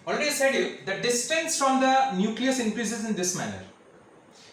Already said you the distance from the nucleus increases in this manner.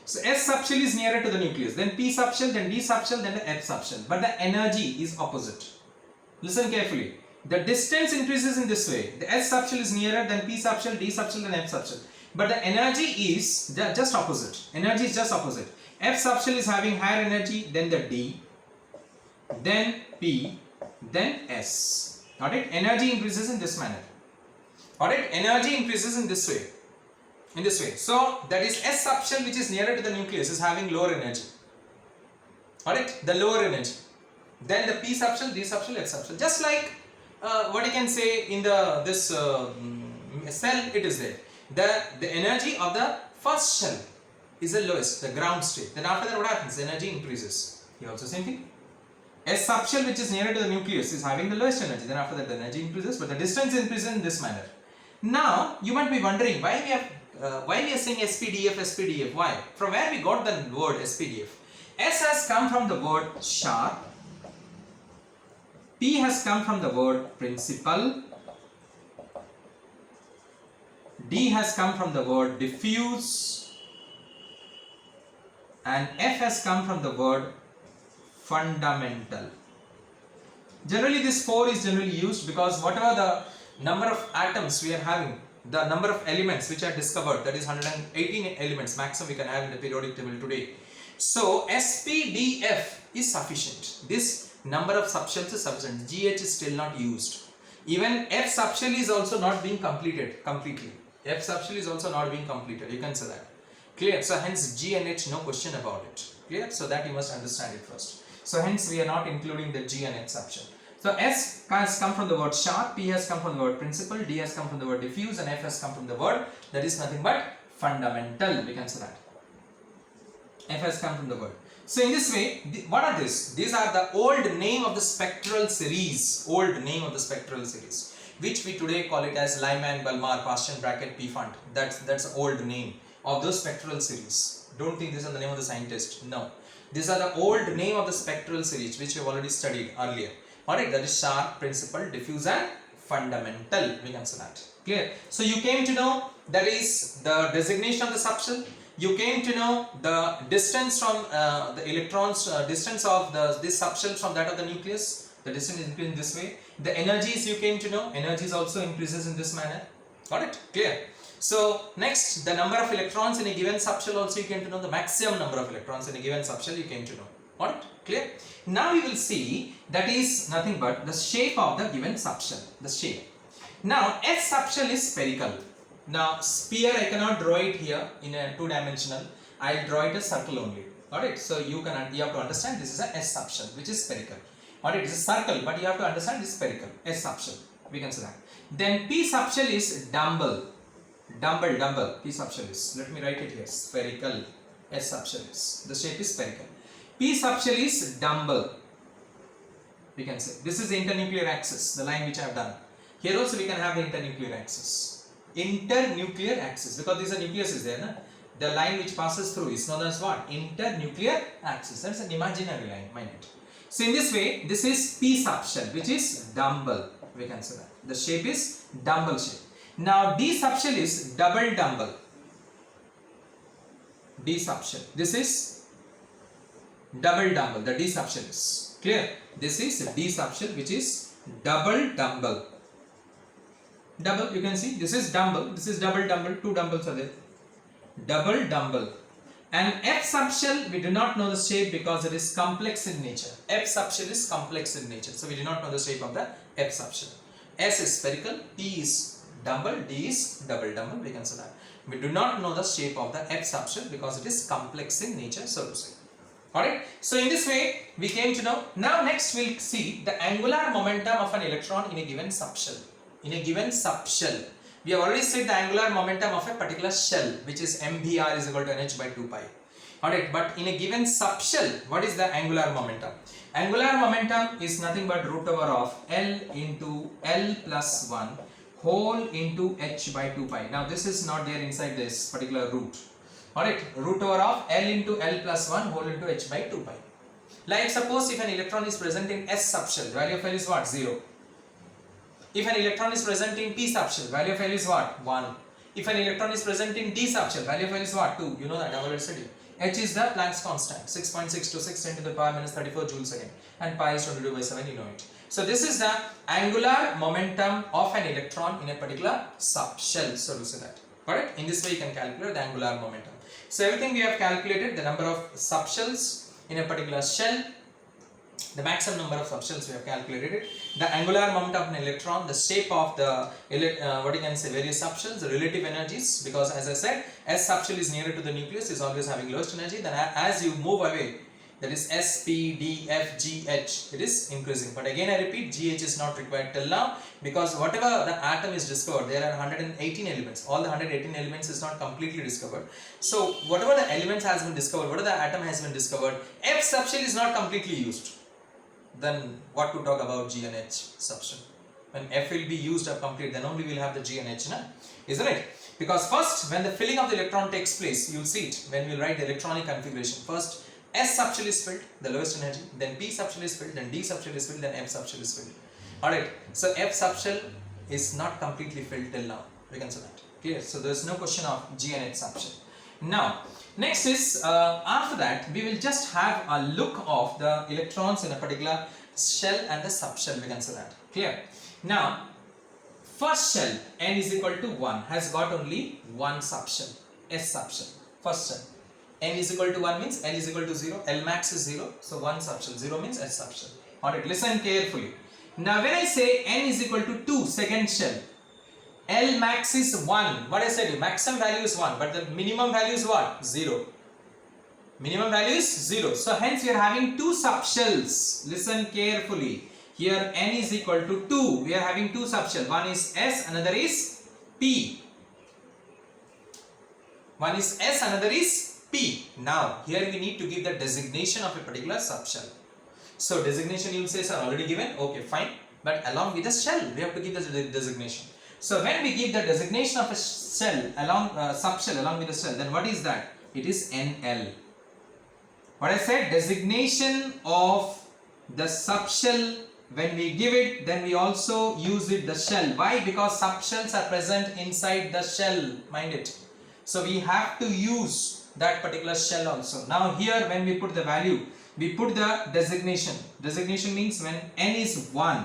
So S subshell is nearer to the nucleus, then P subshell, then D subshell, then the F subshell. But the energy is opposite. Listen carefully. The distance increases in this way. The S subshell is nearer than P subshell, D subshell, then F subshell. But the energy is just opposite. Energy is just opposite. F subshell is having higher energy than the D, then P, then S. Got it? Energy increases in this manner. Got it? Energy increases in this way. In this way. So that is S subshell, which is nearer to the nucleus, is having lower energy. Got it? The lower energy. Then the P subshell, D subshell, F subshell. Just like what you can say in this cell, it is there. The energy of the first shell is the lowest, the ground state. Then after that, what happens? The energy increases. Here also same thing. S subshell, which is nearer to the nucleus, is having the lowest energy. Then after that, the energy increases, but the distance increases in this manner. Now you might be wondering why we are saying SPDF, SPDF. Why? From where we got the word SPDF? S has come from the word sharp. P has come from the word principal. D has come from the word diffuse. And F has come from the word fundamental. Generally this 4 is generally used because whatever the number of atoms we are having, the number of elements which are discovered, that is 118 elements maximum we can have in the periodic table today. So SPDF is sufficient. This number of subshells is sufficient. GH is still not used. Even F subshell is also not being completed completely. F subshell is also not being completed. You can say that. Clear? So hence G and H, no question about it. Clear? So that you must understand it first. So hence we are not including the G and H subshell. So S has come from the word sharp, P has come from the word principal, D has come from the word diffuse, and F has come from the word that is nothing but fundamental. We can say that. F has come from the word. So in this way, what are these? These are the old name of the spectral series. Old name of the spectral series, which we today call it as Lyman, Balmer, Paschen bracket, P Fund. That's the old name of those spectral series. Don't think these are the name of the scientist. No. These are the old name of the spectral series which we have already studied earlier. Alright, that is sharp, principal, diffuse and fundamental. We can say that. Clear? So you came to know that is the designation of the subshell. You came to know the distance from the electrons, distance of this subshell from that of the nucleus. The distance is increased in this way. The energies you came to know. Energies also increases in this manner. Got it? Clear? So next, the number of electrons in a given subshell also you came to know. The maximum number of electrons in a given subshell you came to know. Got it? Clear? Now we will see that is nothing but the shape of the given subshell. The shape. Now S subshell is spherical. Now sphere I cannot draw it here in a two-dimensional. I will draw it as circle only. Got it? So you have to understand this is a S subshell which is spherical. Got it? It is a circle, but you have to understand this spherical. S subshell. We can say that. Then P subshell is dumbbell. Dumbbell. P subshell is. Let me write it here. Spherical. S subshell is. The shape is spherical. P subshell is dumbbell. We can say. This is the internuclear axis, the line which I have done. Here also we can have the internuclear axis. Internuclear axis, because this is a nucleus is there. Na? The line which passes through is known as what? Internuclear axis. That's an imaginary line, mind it. So in this way, this is P subshell, which is dumbbell. We can say that. The shape is dumbbell shape. Now D subshell is double dumbbell. D subshell. This is double dumbbell. The D subshell is clear. This is D subshell, which is double dumbbell. Double, you can see this is dumbbell. This is double dumbbell. Two dumbbells are there. Double dumbbell. And F subshell, we do not know the shape because it is complex in nature. F subshell is complex in nature, so we do not know the shape of the F subshell. S is spherical, P is dumbbell, D is double dumbbell. We can say that. We do not know the shape of the F subshell because it is complex in nature, so to say. Alright, so in this way we came to know. Now next we'll see the angular momentum of an electron in a given subshell. In a given subshell, we have already said the angular momentum of a particular shell, which is mvr is equal to nh by 2 pi. Alright, but in a given subshell, what is the angular momentum? Angular momentum is nothing but root over of L into L plus 1 whole into h by 2 pi. Now this is not there inside this particular root. Alright, root over of L into L plus 1 whole into h by 2 pi. Like suppose if an electron is present in S subshell, the value of L is what? 0. If an electron is present in p subshell, value of L is what? 1. If an electron is present in d subshell, value of L is what? 2. You know that, I already said it. H is the Planck's constant, 6.626 10 to the power minus 34 joules second, and pi is 22 by 7, you know it. So this is the angular momentum of an electron in a particular subshell. So to say that. Alright, in this way you can calculate the angular momentum. So everything we have calculated, the number of subshells in a particular shell, the maximum number of subshells we have calculated it, the angular momentum of an electron, the shape of the various subshells, the relative energies, because as I said, as subshell is nearer to the nucleus is always having lowest energy, then as you move away, that is S, P, D, F, G, H, it is increasing. But again I repeat, GH is not required till now, because whatever the atom is discovered, there are 118 elements. All the 118 elements is not completely discovered. So whatever the elements has been discovered, whatever the atom has been discovered, F subshell is not completely used. Then what to talk about G and H subshell? When F will be used up complete, then only we'll have the G and H, isn't it? Because first, when the filling of the electron takes place, you'll see it when we write the electronic configuration. First, S subshell is filled, the lowest energy, then P subshell is filled, then D subshell is filled, then F subshell is filled. Alright, so F subshell is not completely filled till now. We can say that. Clear? So there is no question of G and H subshell. Now, next is, after that, we will just have a look of the electrons in a particular shell and the subshell, we can say that. Clear? Now, first shell, n is equal to 1, has got only one subshell, S subshell, first shell. N is equal to 1 means L is equal to 0, L max is 0, so 1 subshell, 0 means S subshell. Alright, listen carefully. Now when I say N is equal to 2, second shell, L max is 1, what I said, maximum value is 1, but the minimum value is what? 0. Minimum value is 0. So hence we are having two subshells. Listen carefully. Here N is equal to 2, we are having two subshells. One is S, another is P. One is S, another is P. Now here we need to give the designation of a particular subshell. So designation you will say are already given, okay fine, but along with the shell we have to give the designation. So when we give the designation of a shell along subshell along with the shell, then what is that? It is NL. What I said, designation of the subshell, when we give it, then we also use it the shell. Why? Because subshells are present inside the shell, mind it. So we have to use that particular shell also. Now here when we put the value, we put the designation. Designation means when N is 1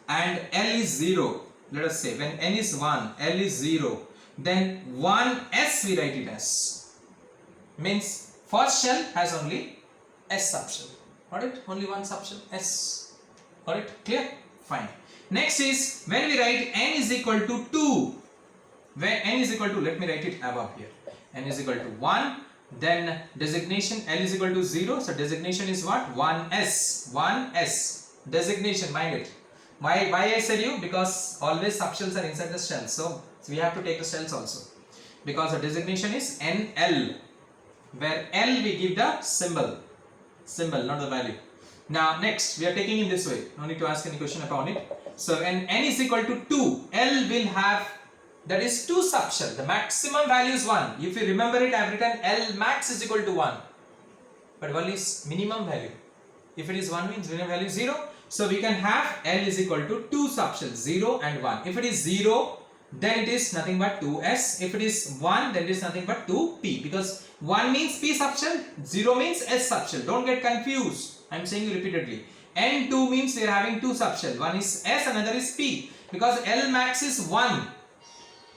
and L is 0. Let us say when N is 1, L is 0, then 1S we write it as. Means first shell has only S subshell. Got it? Only one subshell, S. Got it? Clear? Fine. Next is when we write N is equal to 2. When N is equal to, let me write it above here. N is equal to 1, then designation L is equal to 0, so designation is what? 1S, 1S, designation, mind it. Why I said you? Because always subshells are inside the shell, so we have to take the shells also. Because the designation is NL, where L we give the symbol, not the value. Now next, we are taking in this way, no need to ask any question upon it. So when N is equal to 2, L will have, that is 2 subshell. The maximum value is 1. If you remember it, I have written L max is equal to 1. But 1 is minimum value. If it is 1 means minimum value is 0. So we can have L is equal to 2 subshells, 0 and 1. If it is 0, then it is nothing but 2S. If it is 1, then it is nothing but 2P. Because 1 means P subshell, 0 means S subshell. Don't get confused. I am saying you repeatedly. N2 means we are having 2 subshell. One is S, another is P. Because L max is 1.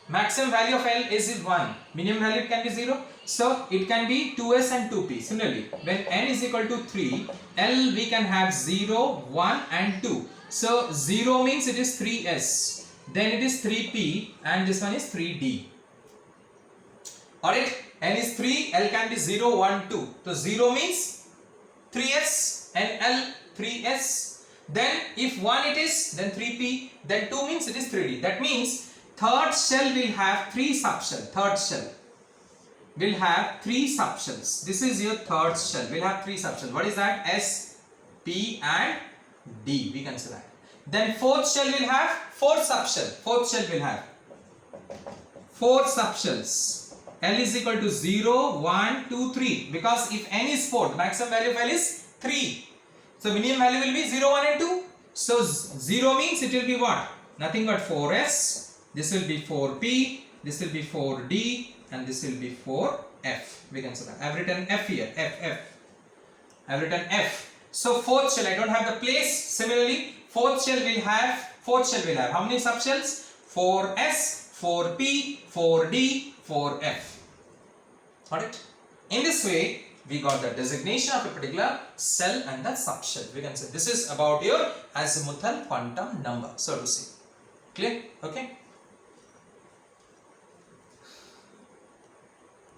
Maximum value of L is 1, minimum value can be 0, so it can be 2S and 2P. Similarly, when N is equal to 3, L we can have 0, 1 and 2. So 0 means it is 3S, then it is 3P and this one is 3D. Alright, N is 3, L can be 0, 1, 2. So 0 means 3S and L 3S. Then if 1 it is, then 3P, then 2 means it is 3D. That means third shell will have 3 subshells. Third shell will have 3 subshells. This is your third shell. Will have 3 subshells. What is that? S, P and D. We can say that. Then fourth shell will have 4 subshells. Fourth shell will have 4 subshells. L is equal to 0, 1, 2, 3. Because if N is 4, the maximum value of L is 3. So minimum value will be 0, 1 and 2. So 0 means it will be what? nothing but 4s, this will be 4p, this will be 4d, and this will be 4f. We can say that. I have written f here, f. I have written f. So fourth shell, I don't have the place. Similarly, fourth shell will have how many subshells? 4s, 4p, 4d, 4f. Got it? In this way, we got the designation of a particular cell and the subshell. We can say this is about your azimuthal quantum number, so to say. Clear? Okay.